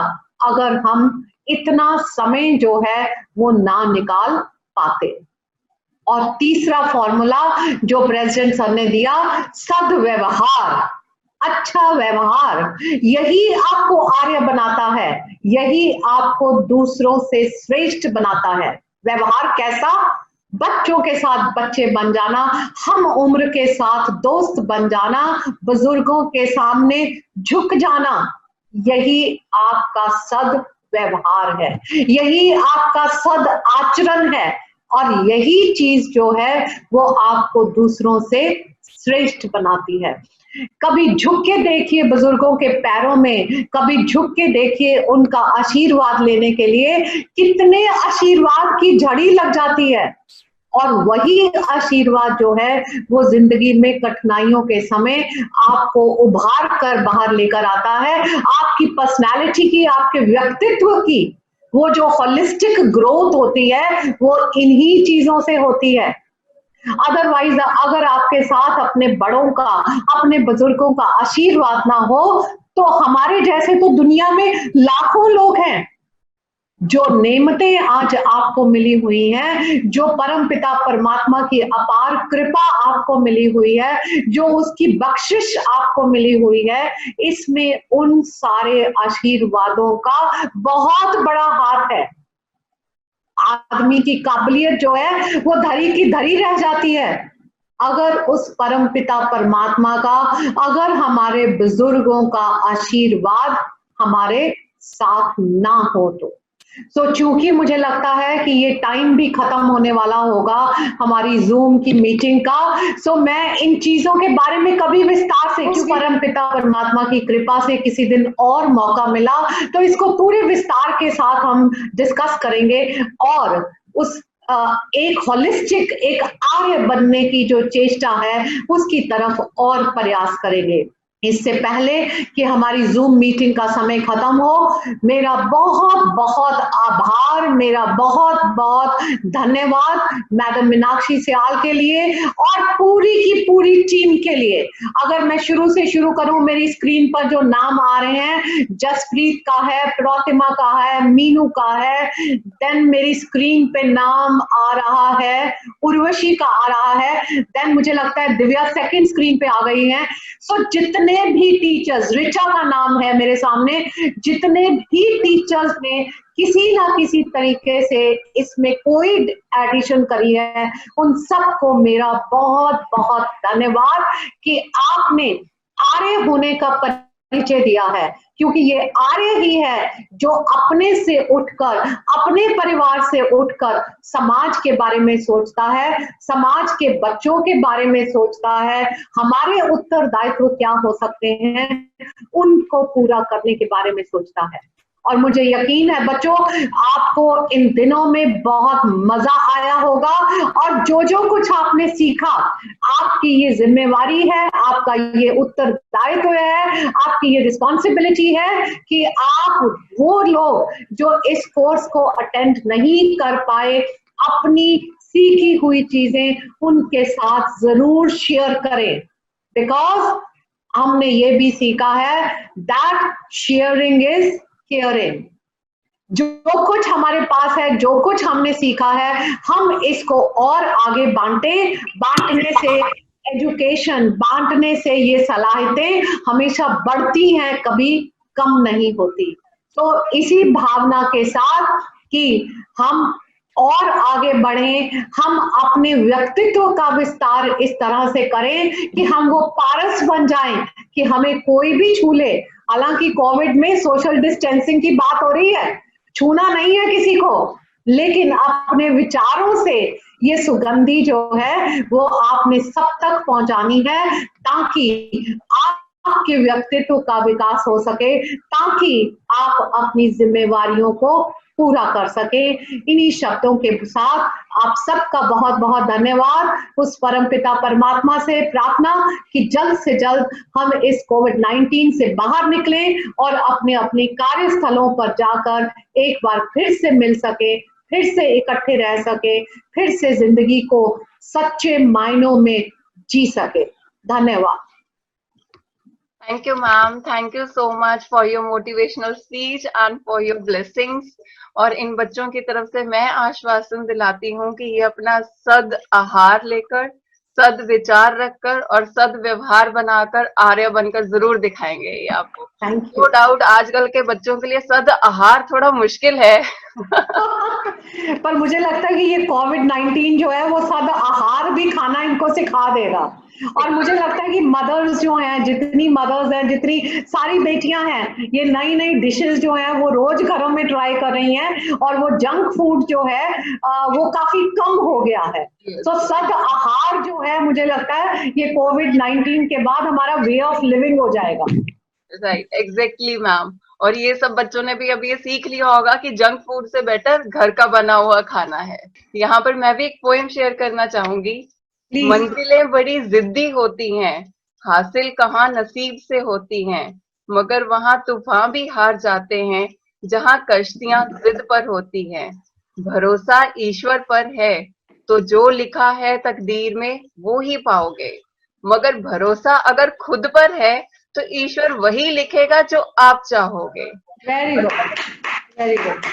Speaker 4: अगर हम इतना समय जो है वो ना निकाल पाते। और तीसरा फॉर्मूला जो प्रेसिडेंट सर ने दिया, सद्व्यवहार, अच्छा व्यवहार, यही आपको आर्य बनाता है, यही आपको दूसरों से श्रेष्ठ बनाता है। व्यवहार कैसा? बच्चों के साथ बच्चे बन जाना, हम उम्र के साथ दोस्त बन जाना, बुजुर्गों के सामने झुक जाना, यही आपका सद व्यवहार है, यही आपका सद आचरण है, और यही चीज जो है वो आपको दूसरों से श्रेष्ठ बनाती है। कभी झुक के देखिए बुजुर्गों के पैरों में, कभी झुक के देखिए उनका आशीर्वाद लेने के लिए, कितने आशीर्वाद की झड़ी लग जाती है। और वही आशीर्वाद जो है वो जिंदगी में कठिनाइयों के समय आपको उभार कर बाहर लेकर आता है। आपकी पर्सनालिटी की, आपके व्यक्तित्व की वो जो होलिस्टिक ग्रोथ होती है वो इन्हीं चीजों से होती है। अदरवाइज अगर आपके साथ अपने बड़ों का, अपने बुजुर्गों का आशीर्वाद ना हो तो हमारे जैसे तो दुनिया में लाखों लोग हैं। जो नेमतें आज आपको मिली हुई हैं, जो परम पिता परमात्मा की अपार कृपा आपको मिली हुई है, जो उसकी बख्शिश आपको मिली हुई है, इसमें उन सारे आशीर्वादों का बहुत बड़ा हाथ है। आदमी की काबिलियत जो है वो धरी की धरी रह जाती है अगर उस परम पिता परमात्मा का, अगर हमारे बुजुर्गों का आशीर्वाद हमारे साथ ना हो तो। चूंकि मुझे लगता है कि ये टाइम भी खत्म होने वाला होगा हमारी जूम की मीटिंग का, मैं इन चीजों के बारे में कभी विस्तार से, क्योंकि परम पिता परमात्मा की कृपा से किसी दिन और मौका मिला तो इसको पूरे विस्तार के साथ हम डिस्कस करेंगे और उस एक होलिस्टिक, एक आर्य बनने की जो चेष्टा है उसकी तरफ और प्रयास करेंगे। इससे पहले कि हमारी जूम मीटिंग का समय खत्म हो, मेरा बहुत बहुत आभार, मेरा बहुत बहुत धन्यवाद मैडम मीनाक्षी सियाल के लिए और पूरी की पूरी टीम के लिए। अगर मैं शुरू से शुरू करूं, मेरी स्क्रीन पर जो नाम आ रहे हैं, जसप्रीत का है, प्रतिमा का है, मीनू का है, देन मेरी स्क्रीन पे नाम आ रहा है, उर्वशी का आ रहा है, देन मुझे लगता है दिव्या सेकंड स्क्रीन पे आ गई है। जितने भी टीचर्स, रिचा का नाम है मेरे सामने, जितने भी टीचर्स ने किसी ना किसी तरीके से इसमें कोई एडिशन करी है, उन सबको मेरा बहुत बहुत धन्यवाद कि आपने आर्य होने का परिचय दिया है, क्योंकि ये आर्य ही है जो अपने से उठकर, अपने परिवार से उठकर समाज के बारे में सोचता है, समाज के बच्चों के बारे में सोचता है, हमारे उत्तरदायित्व क्या हो सकते हैं उनको पूरा करने के बारे में सोचता है। और मुझे यकीन है बच्चों, आपको इन दिनों में बहुत मजा आया होगा और जो जो कुछ आपने सीखा, आपकी ये जिम्मेवारी है, आपका ये उत्तरदायित्व है, आपकी ये रिस्पॉन्सिबिलिटी है कि आप वो लोग जो इस कोर्स को अटेंड नहीं कर पाए, अपनी सीखी हुई चीजें उनके साथ जरूर शेयर करें। बिकॉज हमने ये भी सीखा है दैट शेयरिंग इज केयरिंग। जो कुछ हमारे पास है, जो कुछ हमने सीखा है, हम इसको और आगे बांटने से एजुकेशन, बांटने से ये सलाहियतें हमेशा बढ़ती हैं, कभी कम नहीं होती। तो इसी भावना के साथ कि हम और आगे बढ़ें, हम अपने व्यक्तित्व का विस्तार इस तरह से करें कि हम वो पारस बन जाएं कि हमें कोई भी छू ले। हालांकि कोविड में सोशल डिस्टेंसिंग की बात हो रही है, छूना नहीं है किसी को, लेकिन अपने विचारों से ये सुगंधी जो है वो आपने सब तक पहुंचानी है, ताकि आपके व्यक्तित्व का विकास हो सके, ताकि आप अपनी जिम्मेवारियों को पूरा कर सके। इन्हीं शब्दों के साथ आप सबका बहुत बहुत धन्यवाद। उस परम पिता परमात्मा से प्रार्थना कि जल्द से जल्द हम इस कोविड-19 से बाहर निकलें और अपने अपने कार्यस्थलों पर जाकर एक बार फिर से मिल सके, फिर से इकट्ठे रह सके, फिर से जिंदगी को सच्चे मायनों में जी सके। धन्यवाद।
Speaker 1: Thank you, ma'am. Thank you so much for your motivational speech and for your blessings. और इन बच्चों की तरफ से मैं आश्वासन दिलाती हूँ कि ये अपना सद आहार लेकर, सद विचार रखकर और सद व्यवहार बनाकर आर्य बनकर जरूर दिखाएंगे ये आपको। नो डाउट आजकल के बच्चों के लिए सद आहार थोड़ा मुश्किल है
Speaker 4: पर मुझे लगता है कि ये कोविड-19 जो है वो सद आहार भी खाना इनको सिखा देगा। और मुझे लगता है कि मदर्स जो हैं, जितनी मदर्स हैं, जितनी सारी बेटियां हैं, ये नई नई डिशेस जो हैं वो रोज घरों में ट्राई कर रही हैं, और वो जंक फूड जो है वो काफी कम हो गया है। तो सद आहार जो है, मुझे लगता है ये कोविड-19 के बाद हमारा वे ऑफ लिविंग हो जाएगा।
Speaker 1: Right, exactly ma'am. और ये सब बच्चों ने भी अब ये सीख लिया होगा कि जंक फूड से बेटर घर का बना हुआ खाना है। यहाँ पर मैं भी एक पोएम शेयर करना चाहूंगी। मंजिलें बड़ी जिद्दी होती हैं, हासिल कहाँ नसीब से होती हैं, मगर वहां तूफान भी हार जाते हैं जहां कश्तियां जिद पर होती हैं। भरोसा ईश्वर पर है तो जो लिखा है तकदीर में वो ही पाओगे, मगर भरोसा अगर खुद पर है तो ईश्वर वही लिखेगा जो आप चाहोगे।
Speaker 4: Very good, very good.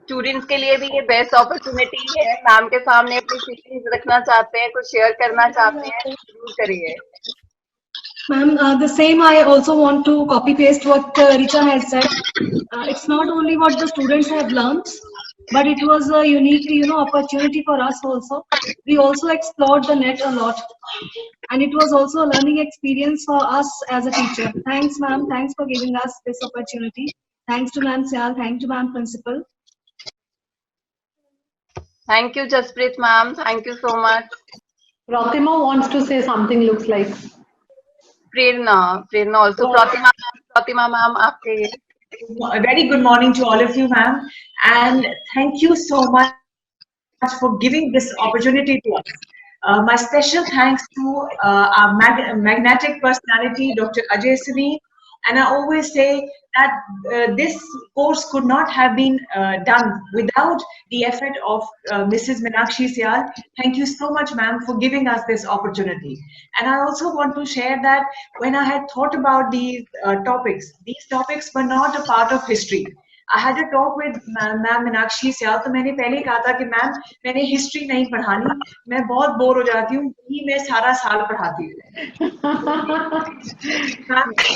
Speaker 1: Students के लिए भी ये बेस्ट अपॉर्चुनिटी है। मैम के सामने अपनी फीलिंग्स रखना चाहते हैं, कुछ शेयर करना चाहते हैं, जरूर करिए।
Speaker 17: Ma'am, the same I also want to copy paste what Richa has said. It's not only what the students have learned, but it was a unique, opportunity for us also. We also explored the net a lot, and it was also a learning experience for us as a teacher. Thanks, ma'am. Thanks for giving us this opportunity. Thanks to Ma'am Syal. Thanks to Ma'am Principal.
Speaker 1: Thank you, Jasprit ma'am. Thank you so much.
Speaker 4: Pratima wants to say something, looks like.
Speaker 1: Prerna also. Pratima ma'am, आपके ये.
Speaker 18: A very good morning to all of you, ma'am, and thank you so much for giving this opportunity to us. My special thanks to our magnetic personality, Dr. Ajay Sareen, and I always say that this course could not have been done without the effort of Mrs. Meenakshi Syal. Thank you so much, ma'am, for giving us this opportunity. And I also want to share that when I had thought about these topics were not a part of history. I had a talk with Ma'am Meenakshi Syal, तो मैंने पहले कहा था कि ma'am मैंने history नहीं पढ़ानी, मैं बहुत बोर हो जाती हूँ, यही मैं सारा साल पढ़ाती हूँ।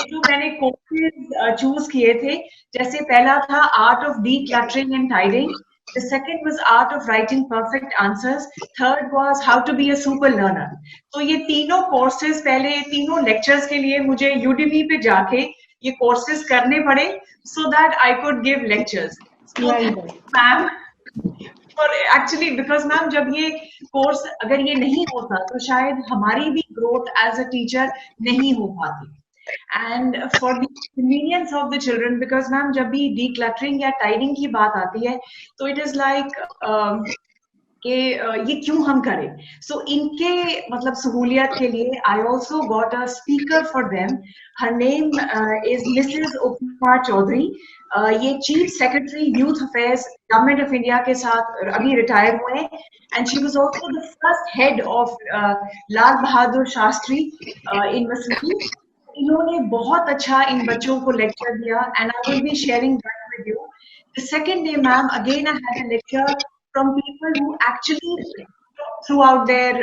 Speaker 18: जो मैंने कोर्सेज चूज किए थे, जैसे पहला था art of decluttering and tidying, the second was art of writing perfect answers, third was how to be a super learner. तो ये तीनों कोर्सेज पहले तीनों लेक्चर्स के लिए मुझे Udemy पे जाके ये कोर्सेज करने पड़े so that I could give lectures. So, ma'am, for actually because ma'am जब ये कोर्स अगर ये नहीं होता तो शायद हमारी भी growth as a teacher नहीं हो पाती. And for the convenience of the children, because ma'am जब भी decluttering या tidying की बात आती है तो it is like कि ये क्यों हम करें. So इनके मतलब सहूलियत के लिए I also got a speaker for them. Her name is Mrs. Upma Chaudhary. ये Chief Secretary Youth Affairs Government of India के साथ अभी रिटायर हुए हैं, and she was also the first head of Lal Bahadur Shastri in Missouri. इन्होंने बहुत अच्छा इन बच्चों को लेक्चर दिया, and I will be sharing that with you. The second day, ma'am, again I had a lecture from people who actually throughout their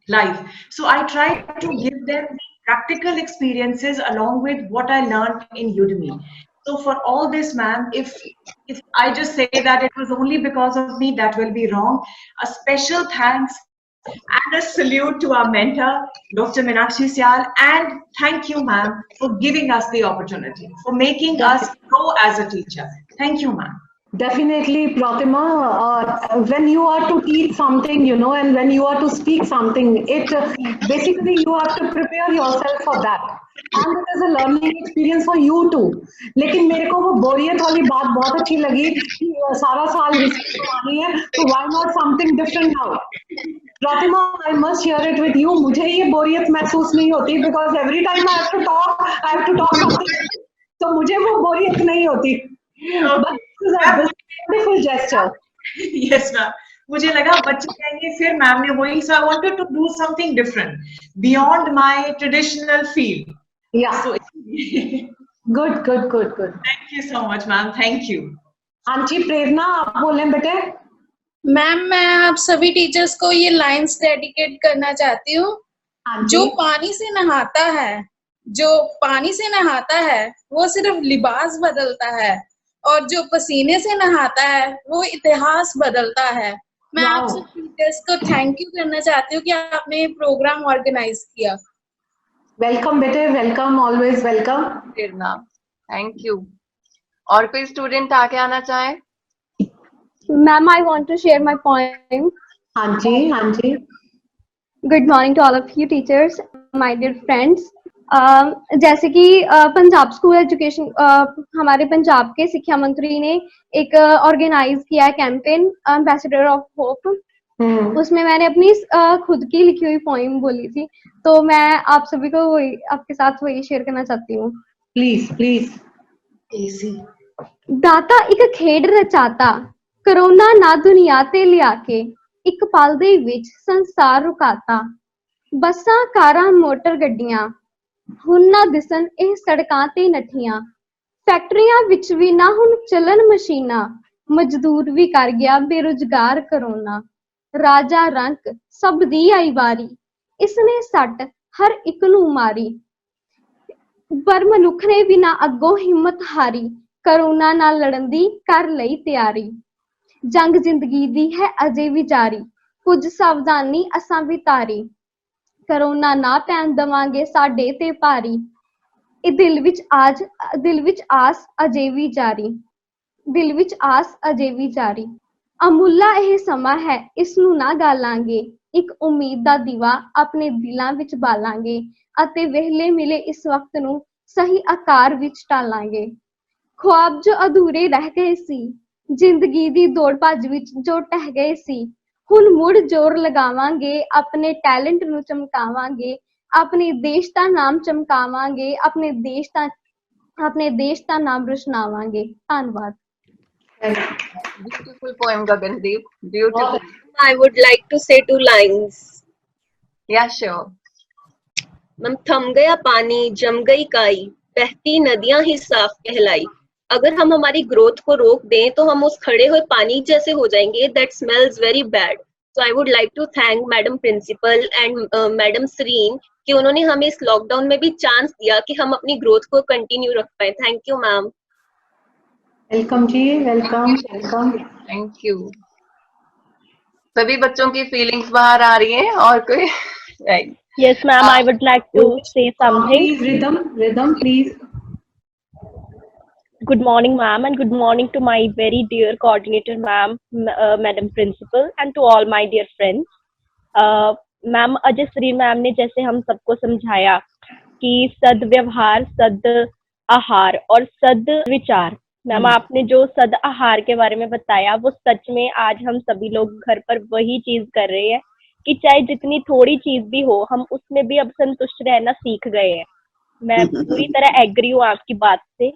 Speaker 18: life. So I tried to give them practical experiences along with what I learned in Udemy. So for all this, ma'am, if I just say that it was only because of me, that will be wrong. A special thanks and a salute to our mentor, Dr. Meenakshi Syal, and thank you, ma'am, for giving us the opportunity, for making us grow as a teacher. Thank you, ma'am.
Speaker 4: Definitely, Pratima, when you are to teach something, and when you are to speak something, it basically you have to prepare yourself for that. And it is a learning experience for you too. लेकिन मेरे को वो बोरियत वाली बात बहुत अच्छी लगी कि सारा साल हिस्ट्री पढ़ानी है, तो why not something different now? Pratima, I must share it with you. मुझे ये बोरियत महसूस नहीं होती because every time I have to talk something. तो मुझे वो बोरियत नहीं होती. But this is a beautiful gesture.
Speaker 18: Yes, ma'am. मुझे लगा बच्चे कहेंगे फिर मैम ने वही, so I wanted to do something different beyond my traditional field.
Speaker 4: Yeah.
Speaker 18: So,
Speaker 4: good.
Speaker 18: Thank you so much, ma'am. Thank you.
Speaker 4: Aunty Prerna, आप बोलें बेटे.
Speaker 19: मैम, मैं आप सभी टीचर्स को ये लाइन्स डेडिकेट करना चाहती हूँ. जो पानी से नहाता है वो सिर्फ लिबास बदलता है, और जो पसीने से नहाता है वो इतिहास बदलता है. मैं आप सब टीचर्स को थैंक यू करना चाहती हूँ कि आपने ये प्रोग्राम ऑर्गेनाइज किया।
Speaker 4: वेलकम बेटे, welcome, always welcome.
Speaker 1: Thank you. और कोई स्टूडेंट आगे आना चाहे?
Speaker 12: Ma'am, I want to share my point.
Speaker 4: हाँ जी, हाँ जी।
Speaker 12: Good morning to all of you teachers, my dear friends. जैसे कि पंजाब स्कूल एजुकेशन हमारे पंजाब के शिक्षा मंत्री ने एक ऑर्गेनाइज किया है कैंपेन एम्बेसडर ऑफ होप। उसमें मैंने अपनी खुद की लिखी हुई पोइम बोली थी, तो मैं आप सभी को वही आपके साथ वही शेयर करना चाहती हूँ।
Speaker 4: Please please.
Speaker 12: दाता एक खेड रचाता, करोना ना दुनिया ते लिया के, एक पल दे विच संसार रुकाता। बसां कारां मोटर गड्डियां हुण ना दिसन ਇਹ ਸੜਕਾਂ ਤੇ ਨੱਠੀਆਂ। ਫੈਕਟਰੀਆਂ ਵਿੱਚ ਵੀ ਨਾ ਹੁਣ ਚੱਲਣ ਮਸ਼ੀਨਾਂ, ਮਜ਼ਦੂਰ ਵੀ ਕਰ ਗਿਆ ਬੇਰੁਜ਼ਗਾਰ ਕਰੋਨਾ। ਰਾਜਾ ਰੰਕ ਸਭ ਦੀ ਆਈ ਵਾਰੀ, ਇਸਨੇ ਸੱਟ ਹਰ ਇੱਕ ਨੂੰ ਮਾਰੀ। ਪਰ ਮਨੁੱਖ ਨੇ ਵੀ ਨਾ ਅੱਗੋਂ ਹਿੰਮਤ ਹਾਰੀ, ਕਰੋਨਾ ਨਾਲ ਲੜਨ ਦੀ ਕਰ ਲਈ ਤਿਆਰੀ। ਜੰਗ ਜ਼ਿੰਦਗੀ ਦੀ ਹੈ ਅਜੇ ਵੀ ਜਾਰੀ, ਕੁਝ ਸਾਵਧਾਨੀ ਅਸਾਂ ਵੀ ਤਾਰੀ। ਕਰੋਨਾ ਨਾ ਪੈਣ ਦਵਾਂਗੇ ਸਾਡੇ ਤੇ ਭਾਰੀ, ਇਹ ਦਿਲ ਵਿੱਚ ਆਸ ਅਜੇ ਵੀ ਜਾਰੀ, ਦਿਲ ਵਿੱਚ ਆਸ ਅਜੇ ਵੀ ਜਾਰੀ। ਅਮੁੱਲਾ ਇਹ ਸਮਾਂ ਹੈ, ਇਸ ਨੂੰ ਨਾ ਗਾਲਾਂਗੇ, ਇੱਕ ਉਮੀਦ ਦਾ ਦੀਵਾ ਆਪਣੇ ਦਿਲਾਂ ਵਿੱਚ ਬਾਲਾਂਗੇ ਅਤੇ ਵਿਹਲੇ ਮਿਲੇ ਇਸ ਵਕਤ ਨੂੰ ਸਹੀ ਆਕਾਰ ਵਿੱਚ ਢਾਲਾਂਗੇ। ख्वाब जो अधूरे रह गए सी, जिंदगी दी दौड़ भज विच जो टह गए सी, हुण मुड़ जोर लगावांगे, अपने टैलेंट नूं चमकावांगे, अपने देश दा नाम चमकावांगे, अपने देश दा नाम रोशनावांगे। धन्नवाद।
Speaker 1: Beautiful poem, Gagandeep. Beautiful.
Speaker 10: I would like to say 2 lines.
Speaker 1: Yeah, sure.
Speaker 10: Ma'am, थम गया पानी, जम गई काई, बहती नदियां ही साफ कहलाई। अगर हम हमारी ग्रोथ को रोक दें तो हम उस खड़े हुए पानी जैसे हो जाएंगे। That smells very bad. So I would like to thank madam principal and madam Sareen कि उन्होंने हमें इस लॉकडाउन में भी चांस दिया कि हम अपनी ग्रोथ को कंटिन्यू रख पाए। Thank you ma'am.
Speaker 4: वेलकम जी, वेलकम वेलकम।
Speaker 1: Thank you. सभी बच्चों की फीलिंग्स बाहर आ रही हैं और कोई right?
Speaker 10: Yes, ma'am. I would like to say something.
Speaker 4: Please, rhythm, please.
Speaker 10: Good morning, ma'am, and good morning to my very dear coordinator, ma'am, madam principal, and to all my dear friends. Ma'am, Ajay Shri ma'am ने जैसे हम सबको समझाया कि सद व्यवहार, सद आहार और सद विचार। मैम, आपने जो सद आहार के बारे में बताया वो सच में आज हम सभी लोग घर पर वही चीज कर रहे हैं कि चाहे जितनी थोड़ी चीज भी हो, हम उसमें भी अब संतुष्ट रहना सीख गए हैं। मैं पूरी तरह एग्री हूँ आपकी बात से।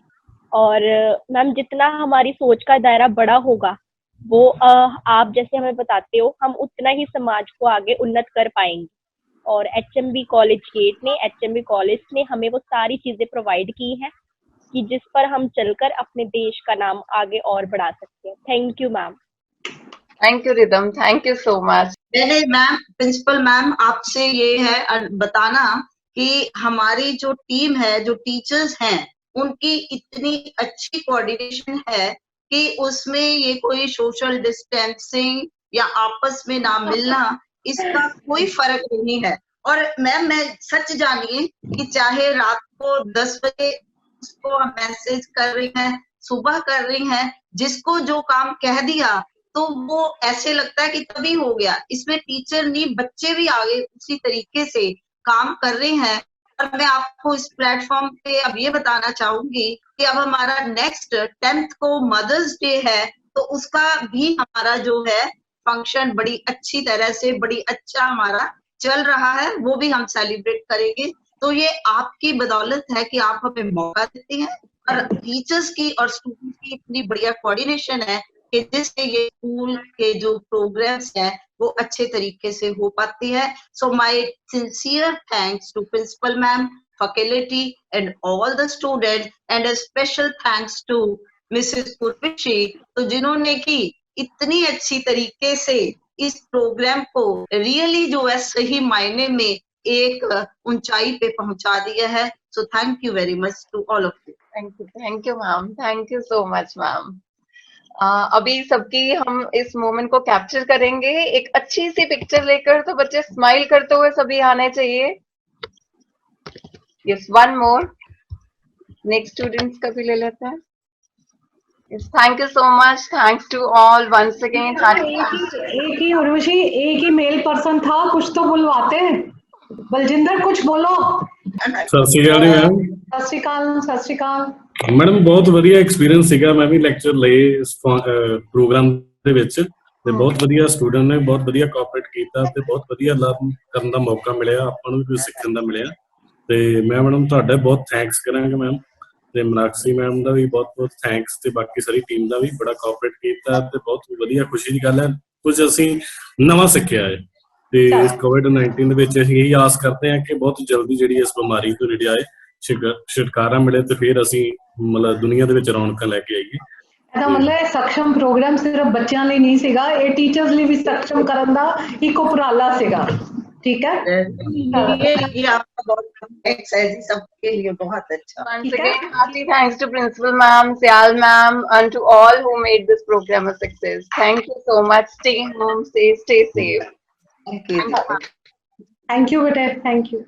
Speaker 10: और मैम, जितना हमारी सोच का दायरा बड़ा होगा वो आप जैसे हमें बताते हो, हम उतना ही समाज को आगे उन्नत कर पाएंगे। और HMB कॉलेज गेट ने, HMB कॉलेज ने हमें वो सारी चीजें प्रोवाइड की हैं कि जिस पर हम चलकर अपने देश का नाम आगे और बढ़ा सकते हैं। Thank you ma'am.
Speaker 1: Thank you rhythm, thank you so much.
Speaker 3: मैंने मैम, प्रिंसिपल मैम, आपसे ये है बताना कि हमारी जो टीम है, जो टीचर्स हैं, उनकी इतनी अच्छी कोऑर्डिनेशन है कि उसमें ये कोई सोशल डिस्टेंसिंग या आपस में ना मिलना, इसका कोई फर्क नहीं है। और मैम, मैं सच जानिए कि चाहे रात को 10 बजे उसको हम मैसेज कर रही हैं, सुबह कर रही हैं, जिसको जो काम कह दिया तो वो ऐसे लगता है कि तभी हो गया। इसमें टीचर नहीं, बच्चे भी आगे उसी तरीके से काम कर रहे हैं। और मैं आपको इस प्लेटफॉर्म पे अब ये बताना चाहूंगी कि अब हमारा नेक्स्ट 10th को मदर्स डे है, तो उसका भी हमारा जो है फंक्शन बड़ी अच्छी तरह से, बड़ी अच्छा हमारा चल रहा है, वो भी हम सेलिब्रेट करेंगे। तो ये आपकी बदौलत है कि आप हमें मौका देते हैं और टीचर्स की और स्टूडेंट्स की इतनी बढ़िया कोऑर्डिनेशन है कि जिससे ये स्कूल के जो प्रोग्राम्स हैं वो अच्छे तरीके से हो पाती है। So my sincere thanks to principal ma'am, faculty and all the students, and a special thanks to Mrs Urvashi, तो जिन्होंने की इतनी अच्छी तरीके से इस प्रोग्राम को रियली जो है सही मायने में एक ऊंचाई पे पहुंचा दिया है। So thank you very much to all of you.
Speaker 1: Thank you ma'am, thank you so much ma'am. अभी सबकी हम इस मोमेंट को कैप्चर करेंगे एक अच्छी सी पिक्चर लेकर, तो बच्चे स्माइल करते हुए सभी आने चाहिए। Yes, one more, next students का भी ले लेते हैं। Yes, thank you so much, thanks to all once again.
Speaker 4: एक ही उर्वशी, एक ही मेल पर्सन था, कुछ तो बुलवाते। बलजिंदर कुछ बोलो।
Speaker 20: ਸਤਿ ਸ਼੍ਰੀ ਅਕਾਲ ਜੀ ਮੈਮ।
Speaker 4: ਸਤਿ ਸ਼੍ਰੀ ਅਕਾਲ, ਸਤਿ ਸ਼੍ਰੀ ਅਕਾਲ
Speaker 20: ਮੈਡਮ, ਬਹੁਤ ਵਧੀਆ ਐਕਸਪੀਰੀਅੰਸ ਸੀਗਾ। ਮੈਂ ਵੀ ਲੈਕਚਰ ਲਏ ਇਸ ਪ੍ਰੋਗਰਾਮ ਦੇ ਵਿੱਚ ਤੇ ਬਹੁਤ ਵਧੀਆ ਸਟੂਡੈਂਟ ਨੇ ਬਹੁਤ ਵਧੀਆ ਕੋਆਪਰੇਟ ਕੀਤਾ ਤੇ ਬਹੁਤ ਵਧੀਆ ਲਰਨ ਕਰਨ ਦਾ ਮੌਕਾ ਮਿਲਿਆ, ਆਪਾਂ ਨੂੰ ਵੀ ਕੁਝ ਸਿੱਖਣ ਦਾ ਮਿਲਿਆ। ਤੇ ਮੈਂ ਮੈਡਮ ਤੁਹਾਡਾ ਬਹੁਤ ਥੈਂਕਸ ਕਰਾਂਗਾ ਮੈਮ, ਤੇ ਮੀਨਾਕਸ਼ੀ ਮੈਮ ਦਾ ਵੀ ਬਹੁਤ ਬਹੁਤ ਥੈਂਕਸ, ਤੇ ਬਾਕੀ ਸਾਰੀ ਟੀਮ ਦਾ ਵੀ ਬੜਾ ਕੋਆਪਰੇਟ ਕੀਤਾ ਤੇ ਬਹੁਤ ਵਧੀਆ ਖੁਸ਼ੀ ਦੀ ਗੱਲ ਹੈ, ਕੁਝ ਅਸੀਂ ਨਵਾਂ ਸਿੱਖਿਆ ਹੈ। ਤੇ ਇਸ COVID-19 ਦੇ ਵਿੱਚ ਅਸੀਂ ਇਹੀ ਆਸ ਕਰਦੇ ਹਾਂ ਕਿ ਬਹੁਤ ਜਲਦੀ ਜਿਹੜੀ ਇਸ ਬਿਮਾਰੀ ਤੋਂ ਜਿਹੜੀ ਆਏ ਛੁਟਕਾਰਾ ਮਿਲੇ ਤੇ ਫਿਰ ਅਸੀਂ ਮਤਲਬ ਦੁਨੀਆ ਦੇ ਵਿੱਚ ਰੌਣਕਾਂ ਲੈ ਕੇ ਆਈਏ।
Speaker 4: ਇਹਦਾ ਮਤਲਬ ਸક્ષਮ ਪ੍ਰੋਗਰਾਮ ਸਿਰਫ ਬੱਚਿਆਂ ਲਈ ਨਹੀਂ ਸੀਗਾ, ਇਹ ਟੀਚਰਸ ਲਈ ਵੀ ਸક્ષਮ ਕਰਨ ਦਾ ਇੱਕ ਉਪਰਾਲਾ ਸੀਗਾ। ठीक है,
Speaker 3: ये आपका बहुत थैंक्स है जी, सबके लिए बहुत अच्छा।
Speaker 1: Once again, hearty thanks to Principal Ma'am, Syal Ma'am, and to all who made this program a success. Thank you so much. Stay home, stay safe.
Speaker 3: Thank you.
Speaker 4: Thank you, beta. Thank you.